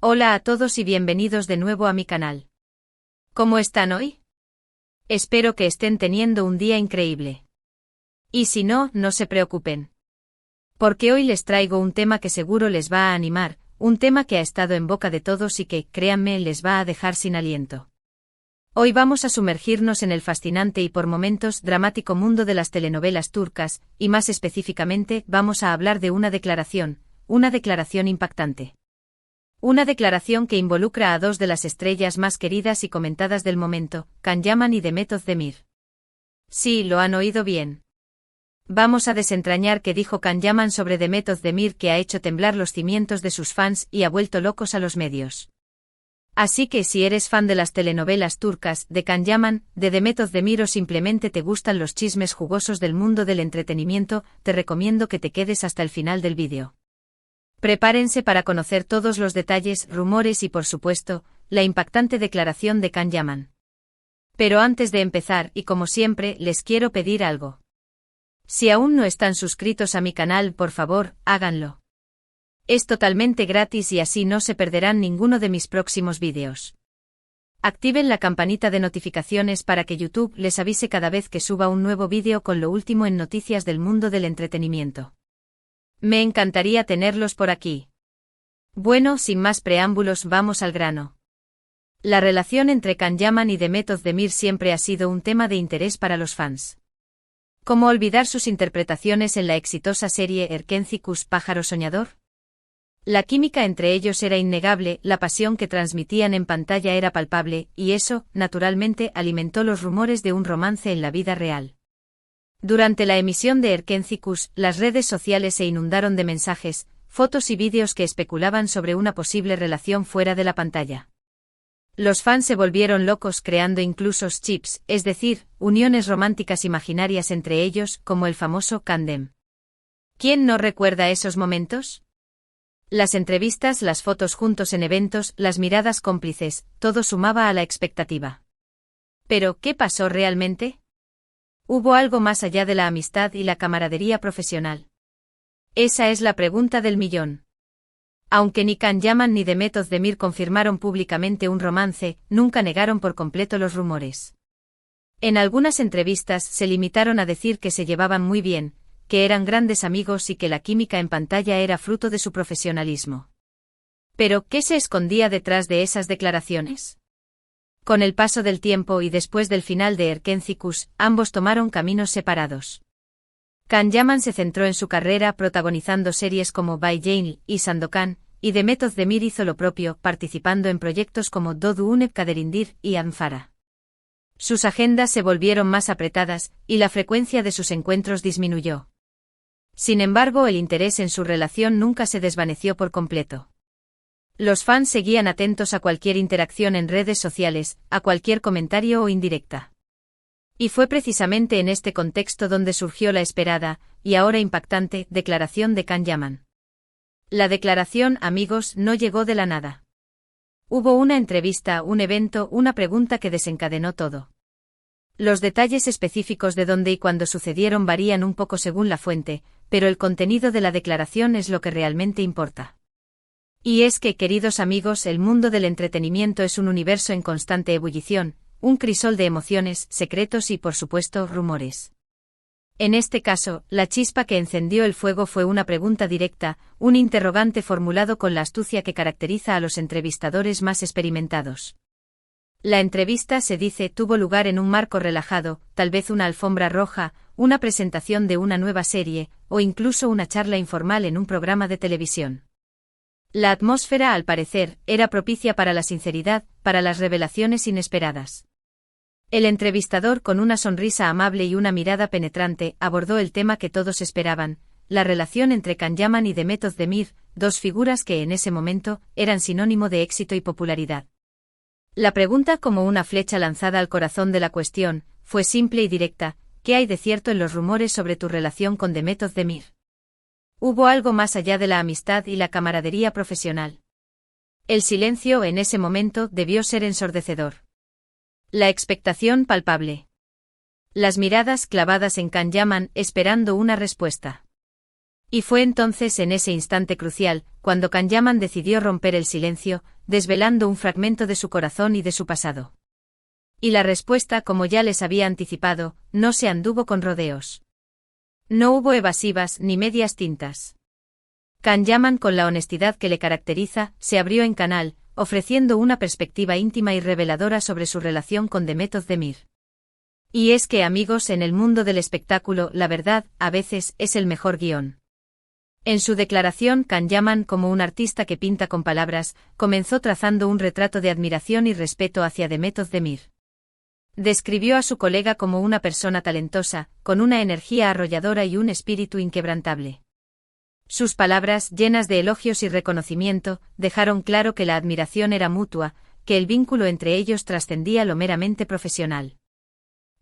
Hola a todos y bienvenidos de nuevo a mi canal. ¿Cómo están hoy? Espero que estén teniendo un día increíble. Y si no, no se preocupen. Porque hoy les traigo un tema que seguro les va a animar, un tema que ha estado en boca de todos y que, créanme, les va a dejar sin aliento. Hoy vamos a sumergirnos en el fascinante y por momentos dramático mundo de las telenovelas turcas, y más específicamente vamos a hablar de una declaración impactante. Una declaración que involucra a dos de las estrellas más queridas y comentadas del momento, Can Yaman y Demet Özdemir. Sí, lo han oído bien. Vamos a desentrañar qué dijo Can Yaman sobre Demet Özdemir, que ha hecho temblar los cimientos de sus fans y ha vuelto locos a los medios. Así que si eres fan de las telenovelas turcas, de Can Yaman, de Demet Özdemir o simplemente te gustan los chismes jugosos del mundo del entretenimiento, te recomiendo que te quedes hasta el final del vídeo. Prepárense para conocer todos los detalles, rumores y por supuesto, la impactante declaración de Can Yaman. Pero antes de empezar, y como siempre, les quiero pedir algo. Si aún no están suscritos a mi canal, por favor, háganlo. Es totalmente gratis y así no se perderán ninguno de mis próximos vídeos. Activen la campanita de notificaciones para que YouTube les avise cada vez que suba un nuevo vídeo con lo último en noticias del mundo del entretenimiento. Me encantaría tenerlos por aquí. Bueno, sin más preámbulos, vamos al grano. La relación entre Can Yaman y Demet Özdemir siempre ha sido un tema de interés para los fans. ¿Cómo olvidar sus interpretaciones en la exitosa serie Erkenci Kuş Pájaro Soñador? La química entre ellos era innegable, la pasión que transmitían en pantalla era palpable, y eso, naturalmente, alimentó los rumores de un romance en la vida real. Durante la emisión de Erkenci Kuş, las redes sociales se inundaron de mensajes, fotos y vídeos que especulaban sobre una posible relación fuera de la pantalla. Los fans se volvieron locos creando incluso chips, es decir, uniones románticas imaginarias entre ellos, como el famoso Candem. ¿Quién no recuerda esos momentos? Las entrevistas, las fotos juntos en eventos, las miradas cómplices, todo sumaba a la expectativa. Pero, ¿qué pasó realmente? ¿Hubo algo más allá de la amistad y la camaradería profesional? Esa es la pregunta del millón. Aunque ni Can Yaman ni Demet Özdemir confirmaron públicamente un romance, nunca negaron por completo los rumores. En algunas entrevistas se limitaron a decir que se llevaban muy bien, que eran grandes amigos y que la química en pantalla era fruto de su profesionalismo. Pero, ¿qué se escondía detrás de esas declaraciones? Con el paso del tiempo y después del final de Erkenci Kuş, ambos tomaron caminos separados. Can Yaman se centró en su carrera protagonizando series como Bay Jail y Sandokan, y Demet Özdemir hizo lo propio, participando en proyectos como Doğduğun Kaderindir y Anfara. Sus agendas se volvieron más apretadas, y la frecuencia de sus encuentros disminuyó. Sin embargo, el interés en su relación nunca se desvaneció por completo. Los fans seguían atentos a cualquier interacción en redes sociales, a cualquier comentario o indirecta. Y fue precisamente en este contexto donde surgió la esperada, y ahora impactante, declaración de Can Yaman. La declaración, amigos, no llegó de la nada. Hubo una entrevista, un evento, una pregunta que desencadenó todo. Los detalles específicos de dónde y cuándo sucedieron varían un poco según la fuente, pero el contenido de la declaración es lo que realmente importa. Y es que, queridos amigos, el mundo del entretenimiento es un universo en constante ebullición, un crisol de emociones, secretos y, por supuesto, rumores. En este caso, la chispa que encendió el fuego fue una pregunta directa, un interrogante formulado con la astucia que caracteriza a los entrevistadores más experimentados. La entrevista, se dice, tuvo lugar en un marco relajado, tal vez una alfombra roja, una presentación de una nueva serie, o incluso una charla informal en un programa de televisión. La atmósfera, al parecer, era propicia para la sinceridad, para las revelaciones inesperadas. El entrevistador, con una sonrisa amable y una mirada penetrante, abordó el tema que todos esperaban, la relación entre Can Yaman y Demet Özdemir, dos figuras que en ese momento eran sinónimo de éxito y popularidad. La pregunta, como una flecha lanzada al corazón de la cuestión, fue simple y directa: ¿qué hay de cierto en los rumores sobre tu relación con Demet Özdemir? ¿Hubo algo más allá de la amistad y la camaradería profesional? El silencio en ese momento debió ser ensordecedor. La expectación palpable. Las miradas clavadas en Can Yaman, esperando una respuesta. Y fue entonces, en ese instante crucial, cuando Can Yaman decidió romper el silencio, desvelando un fragmento de su corazón y de su pasado. Y la respuesta, como ya les había anticipado, no se anduvo con rodeos. No hubo evasivas ni medias tintas. Can Yaman, con la honestidad que le caracteriza, se abrió en canal, ofreciendo una perspectiva íntima y reveladora sobre su relación con Demet Özdemir. Y es que, amigos, en el mundo del espectáculo, la verdad, a veces, es el mejor guión. En su declaración, Can Yaman, como un artista que pinta con palabras, comenzó trazando un retrato de admiración y respeto hacia Demet Özdemir. Describió a su colega como una persona talentosa, con una energía arrolladora y un espíritu inquebrantable. Sus palabras, llenas de elogios y reconocimiento, dejaron claro que la admiración era mutua, que el vínculo entre ellos trascendía lo meramente profesional.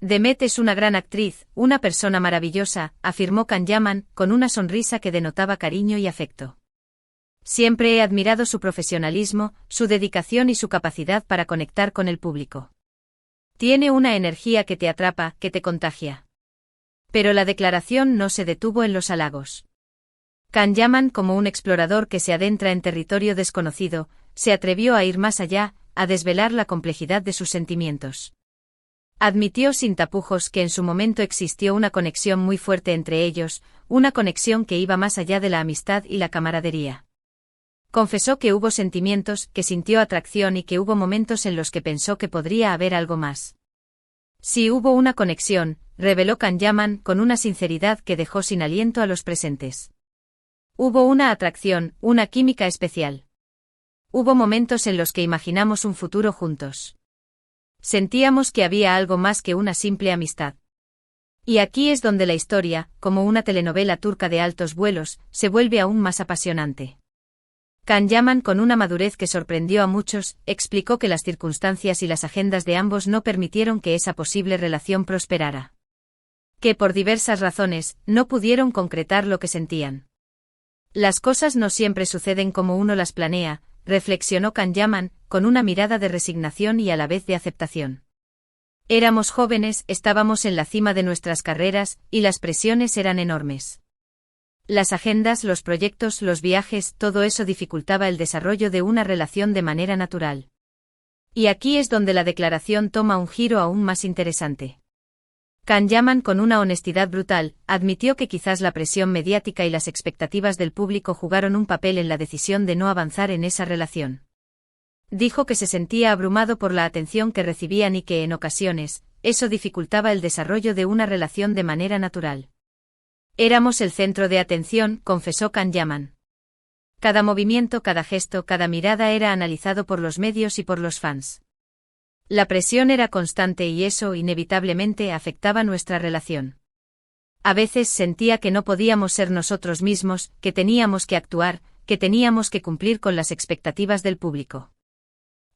Demet es una gran actriz, una persona maravillosa, afirmó Can Yaman, con una sonrisa que denotaba cariño y afecto. Siempre he admirado su profesionalismo, su dedicación y su capacidad para conectar con el público. Tiene una energía que te atrapa, que te contagia. Pero la declaración no se detuvo en los halagos. Can Yaman, como un explorador que se adentra en territorio desconocido, se atrevió a ir más allá, a desvelar la complejidad de sus sentimientos. Admitió sin tapujos que en su momento existió una conexión muy fuerte entre ellos, una conexión que iba más allá de la amistad y la camaradería. Confesó que hubo sentimientos, que sintió atracción y que hubo momentos en los que pensó que podría haber algo más. Sí hubo una conexión, reveló Can Yaman con una sinceridad que dejó sin aliento a los presentes. Hubo una atracción, una química especial. Hubo momentos en los que imaginamos un futuro juntos. Sentíamos que había algo más que una simple amistad. Y aquí es donde la historia, como una telenovela turca de altos vuelos, se vuelve aún más apasionante. Can Yaman, con una madurez que sorprendió a muchos, explicó que las circunstancias y las agendas de ambos no permitieron que esa posible relación prosperara. Que por diversas razones, no pudieron concretar lo que sentían. Las cosas no siempre suceden como uno las planea, reflexionó Can Yaman, con una mirada de resignación y a la vez de aceptación. Éramos jóvenes, estábamos en la cima de nuestras carreras, y las presiones eran enormes. Las agendas, los proyectos, los viajes, todo eso dificultaba el desarrollo de una relación de manera natural. Y aquí es donde la declaración toma un giro aún más interesante. Can Yaman, con una honestidad brutal, admitió que quizás la presión mediática y las expectativas del público jugaron un papel en la decisión de no avanzar en esa relación. Dijo que se sentía abrumado por la atención que recibían y que en ocasiones, eso dificultaba el desarrollo de una relación de manera natural. Éramos el centro de atención, confesó Can Yaman. Cada movimiento, cada gesto, cada mirada era analizado por los medios y por los fans. La presión era constante y eso inevitablemente afectaba nuestra relación. A veces sentía que no podíamos ser nosotros mismos, que teníamos que actuar, que teníamos que cumplir con las expectativas del público.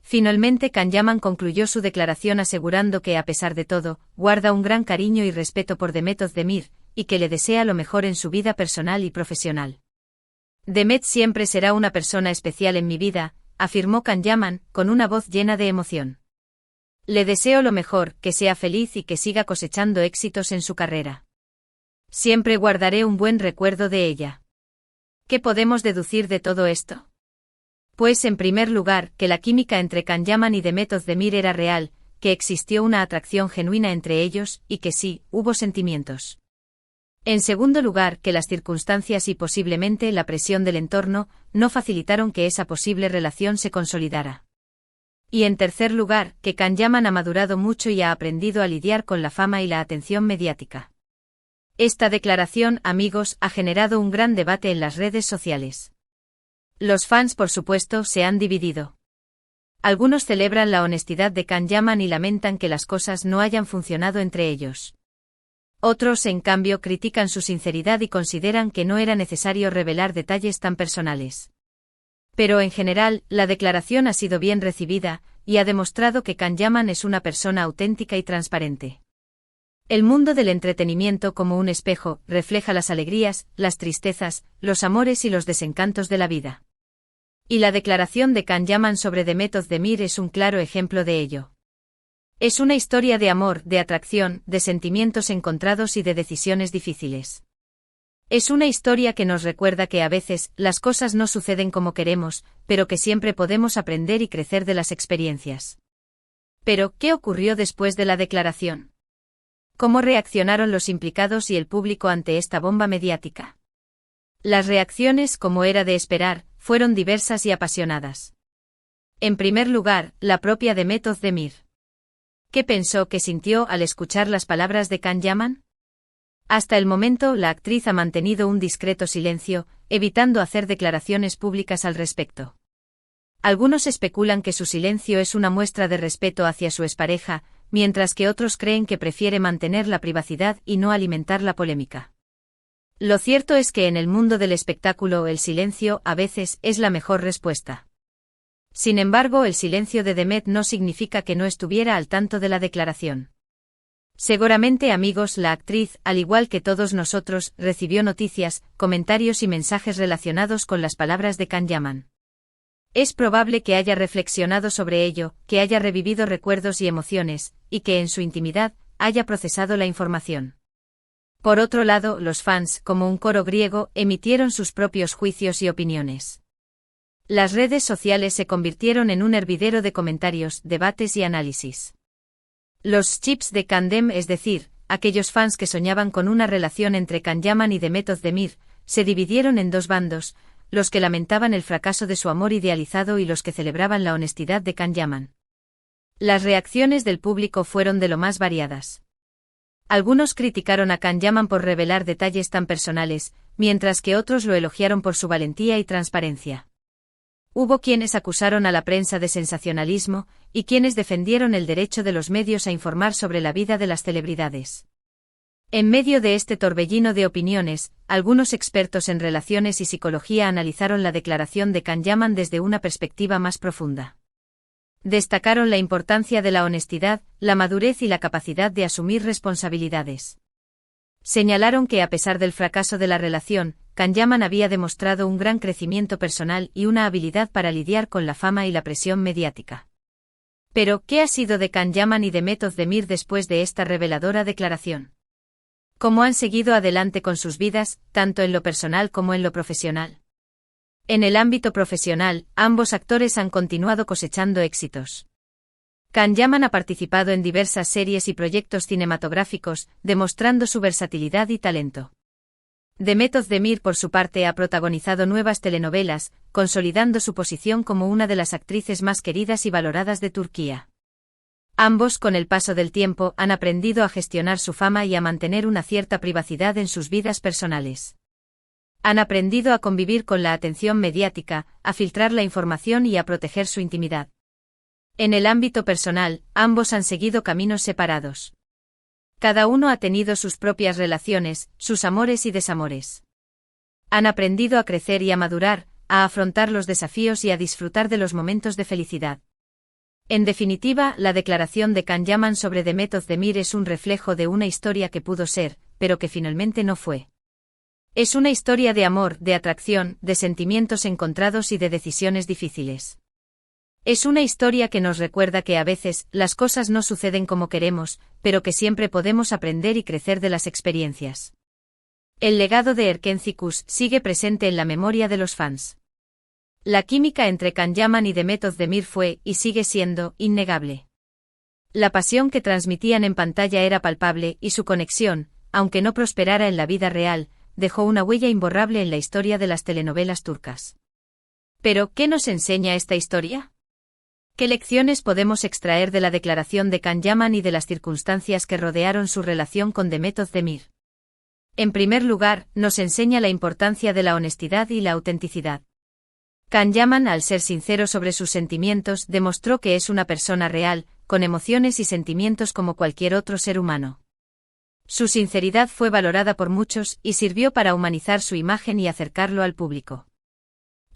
Finalmente Can Yaman concluyó su declaración asegurando que a pesar de todo, guarda un gran cariño y respeto por Demet Özdemir, y que le desea lo mejor en su vida personal y profesional. Demet siempre será una persona especial en mi vida, afirmó Can Yaman, con una voz llena de emoción. Le deseo lo mejor, que sea feliz y que siga cosechando éxitos en su carrera. Siempre guardaré un buen recuerdo de ella. ¿Qué podemos deducir de todo esto? Pues en primer lugar, que la química entre Can Yaman y Demet Özdemir era real, que existió una atracción genuina entre ellos, y que sí, hubo sentimientos. En segundo lugar, que las circunstancias y posiblemente la presión del entorno, no facilitaron que esa posible relación se consolidara. Y en tercer lugar, que Can Yaman ha madurado mucho y ha aprendido a lidiar con la fama y la atención mediática. Esta declaración, amigos, ha generado un gran debate en las redes sociales. Los fans, por supuesto, se han dividido. Algunos celebran la honestidad de Can Yaman y lamentan que las cosas no hayan funcionado entre ellos. Otros, en cambio, critican su sinceridad y consideran que no era necesario revelar detalles tan personales. Pero en general, la declaración ha sido bien recibida, y ha demostrado que Can Yaman es una persona auténtica y transparente. El mundo del entretenimiento, como un espejo, refleja las alegrías, las tristezas, los amores y los desencantos de la vida. Y la declaración de Can Yaman sobre Demet Özdemir es un claro ejemplo de ello. Es una historia de amor, de atracción, de sentimientos encontrados y de decisiones difíciles. Es una historia que nos recuerda que a veces las cosas no suceden como queremos, pero que siempre podemos aprender y crecer de las experiencias. Pero, ¿qué ocurrió después de la declaración? ¿Cómo reaccionaron los implicados y el público ante esta bomba mediática? Las reacciones, como era de esperar, fueron diversas y apasionadas. En primer lugar, la propia Demet Özdemir. ¿Qué pensó que sintió al escuchar las palabras de Can Yaman? Hasta el momento, la actriz ha mantenido un discreto silencio, evitando hacer declaraciones públicas al respecto. Algunos especulan que su silencio es una muestra de respeto hacia su expareja, mientras que otros creen que prefiere mantener la privacidad y no alimentar la polémica. Lo cierto es que en el mundo del espectáculo el silencio a veces es la mejor respuesta. Sin embargo, el silencio de Demet no significa que no estuviera al tanto de la declaración. Seguramente, amigos, la actriz, al igual que todos nosotros, recibió noticias, comentarios y mensajes relacionados con las palabras de Can Yaman. Es probable que haya reflexionado sobre ello, que haya revivido recuerdos y emociones, y que en su intimidad haya procesado la información. Por otro lado, los fans, como un coro griego, emitieron sus propios juicios y opiniones. Las redes sociales se convirtieron en un hervidero de comentarios, debates y análisis. Los chips de Candem, es decir, aquellos fans que soñaban con una relación entre Can Yaman y Demet Özdemir, se dividieron en dos bandos, los que lamentaban el fracaso de su amor idealizado y los que celebraban la honestidad de Can Yaman. Las reacciones del público fueron de lo más variadas. Algunos criticaron a Can Yaman por revelar detalles tan personales, mientras que otros lo elogiaron por su valentía y transparencia. Hubo quienes acusaron a la prensa de sensacionalismo, y quienes defendieron el derecho de los medios a informar sobre la vida de las celebridades. En medio de este torbellino de opiniones, algunos expertos en relaciones y psicología analizaron la declaración de Can Yaman desde una perspectiva más profunda. Destacaron la importancia de la honestidad, la madurez y la capacidad de asumir responsabilidades. Señalaron que a pesar del fracaso de la relación, Can Yaman había demostrado un gran crecimiento personal y una habilidad para lidiar con la fama y la presión mediática. Pero, ¿qué ha sido de Can Yaman y Demet Özdemir después de esta reveladora declaración? ¿Cómo han seguido adelante con sus vidas, tanto en lo personal como en lo profesional? En el ámbito profesional, ambos actores han continuado cosechando éxitos. Can Yaman ha participado en diversas series y proyectos cinematográficos, demostrando su versatilidad y talento. Demet Özdemir, por su parte, ha protagonizado nuevas telenovelas, consolidando su posición como una de las actrices más queridas y valoradas de Turquía. Ambos, con el paso del tiempo, han aprendido a gestionar su fama y a mantener una cierta privacidad en sus vidas personales. Han aprendido a convivir con la atención mediática, a filtrar la información y a proteger su intimidad. En el ámbito personal, ambos han seguido caminos separados. Cada uno ha tenido sus propias relaciones, sus amores y desamores. Han aprendido a crecer y a madurar, a afrontar los desafíos y a disfrutar de los momentos de felicidad. En definitiva, la declaración de Can Yaman sobre Demet Özdemir es un reflejo de una historia que pudo ser, pero que finalmente no fue. Es una historia de amor, de atracción, de sentimientos encontrados y de decisiones difíciles. Es una historia que nos recuerda que a veces las cosas no suceden como queremos, pero que siempre podemos aprender y crecer de las experiencias. El legado de Erkenci sigue presente en la memoria de los fans. La química entre Can Yaman y Demet Özdemir fue, y sigue siendo, innegable. La pasión que transmitían en pantalla era palpable y su conexión, aunque no prosperara en la vida real, dejó una huella imborrable en la historia de las telenovelas turcas. Pero, ¿qué nos enseña esta historia? ¿Qué lecciones podemos extraer de la declaración de Can Yaman y de las circunstancias que rodearon su relación con Demet Özdemir? En primer lugar, nos enseña la importancia de la honestidad y la autenticidad. Can Yaman, al ser sincero sobre sus sentimientos, demostró que es una persona real, con emociones y sentimientos como cualquier otro ser humano. Su sinceridad fue valorada por muchos y sirvió para humanizar su imagen y acercarlo al público.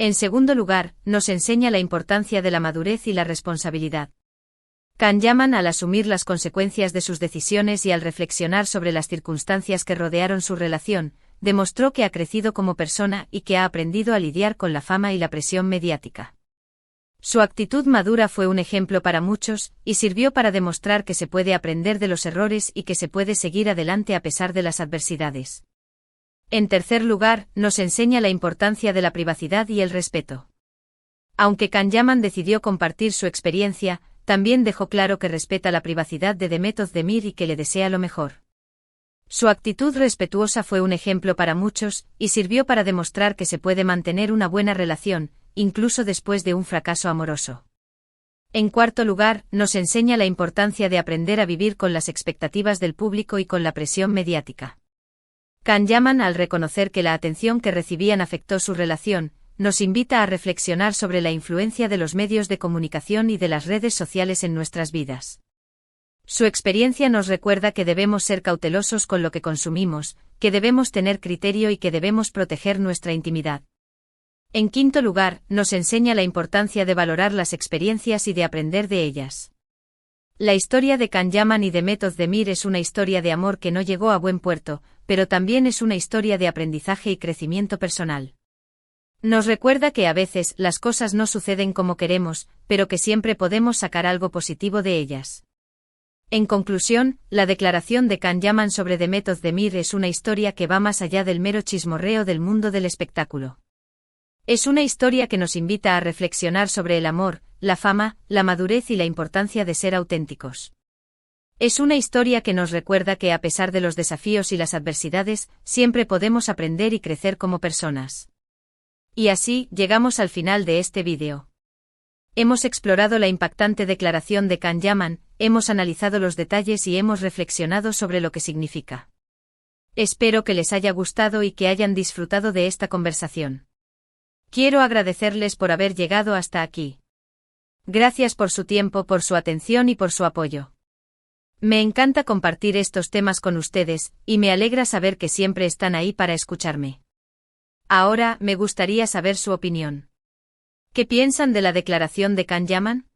En segundo lugar, nos enseña la importancia de la madurez y la responsabilidad. Can Yaman, al asumir las consecuencias de sus decisiones y al reflexionar sobre las circunstancias que rodearon su relación, demostró que ha crecido como persona y que ha aprendido a lidiar con la fama y la presión mediática. Su actitud madura fue un ejemplo para muchos, y sirvió para demostrar que se puede aprender de los errores y que se puede seguir adelante a pesar de las adversidades. En tercer lugar, nos enseña la importancia de la privacidad y el respeto. Aunque Can Yaman decidió compartir su experiencia, también dejó claro que respeta la privacidad de Demet Özdemir y que le desea lo mejor. Su actitud respetuosa fue un ejemplo para muchos, y sirvió para demostrar que se puede mantener una buena relación, incluso después de un fracaso amoroso. En cuarto lugar, nos enseña la importancia de aprender a vivir con las expectativas del público y con la presión mediática. Can Yaman, al reconocer que la atención que recibían afectó su relación, nos invita a reflexionar sobre la influencia de los medios de comunicación y de las redes sociales en nuestras vidas. Su experiencia nos recuerda que debemos ser cautelosos con lo que consumimos, que debemos tener criterio y que debemos proteger nuestra intimidad. En quinto lugar, nos enseña la importancia de valorar las experiencias y de aprender de ellas. La historia de Can Yaman y Demet Özdemir es una historia de amor que no llegó a buen puerto, pero también es una historia de aprendizaje y crecimiento personal. Nos recuerda que a veces las cosas no suceden como queremos, pero que siempre podemos sacar algo positivo de ellas. En conclusión, la declaración de Can Yaman sobre Demet Özdemir es una historia que va más allá del mero chismorreo del mundo del espectáculo. Es una historia que nos invita a reflexionar sobre el amor, la fama, la madurez y la importancia de ser auténticos. Es una historia que nos recuerda que a pesar de los desafíos y las adversidades, siempre podemos aprender y crecer como personas. Y así, llegamos al final de este vídeo. Hemos explorado la impactante declaración de Can Yaman, hemos analizado los detalles y hemos reflexionado sobre lo que significa. Espero que les haya gustado y que hayan disfrutado de esta conversación. Quiero agradecerles por haber llegado hasta aquí. Gracias por su tiempo, por su atención y por su apoyo. Me encanta compartir estos temas con ustedes, y me alegra saber que siempre están ahí para escucharme. Ahora, me gustaría saber su opinión. ¿Qué piensan de la declaración de Can Yaman?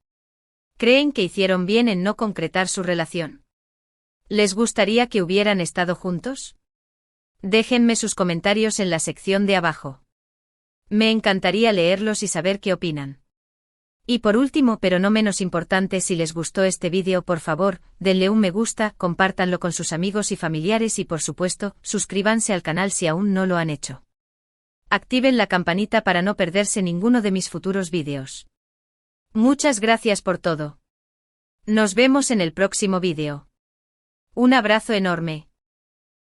¿Creen que hicieron bien en no concretar su relación? ¿Les gustaría que hubieran estado juntos? Déjenme sus comentarios en la sección de abajo. Me encantaría leerlos y saber qué opinan. Y por último, pero no menos importante, si les gustó este vídeo, por favor, denle un me gusta, compártanlo con sus amigos y familiares y por supuesto, suscríbanse al canal si aún no lo han hecho. Activen la campanita para no perderse ninguno de mis futuros vídeos. Muchas gracias por todo. Nos vemos en el próximo vídeo. Un abrazo enorme.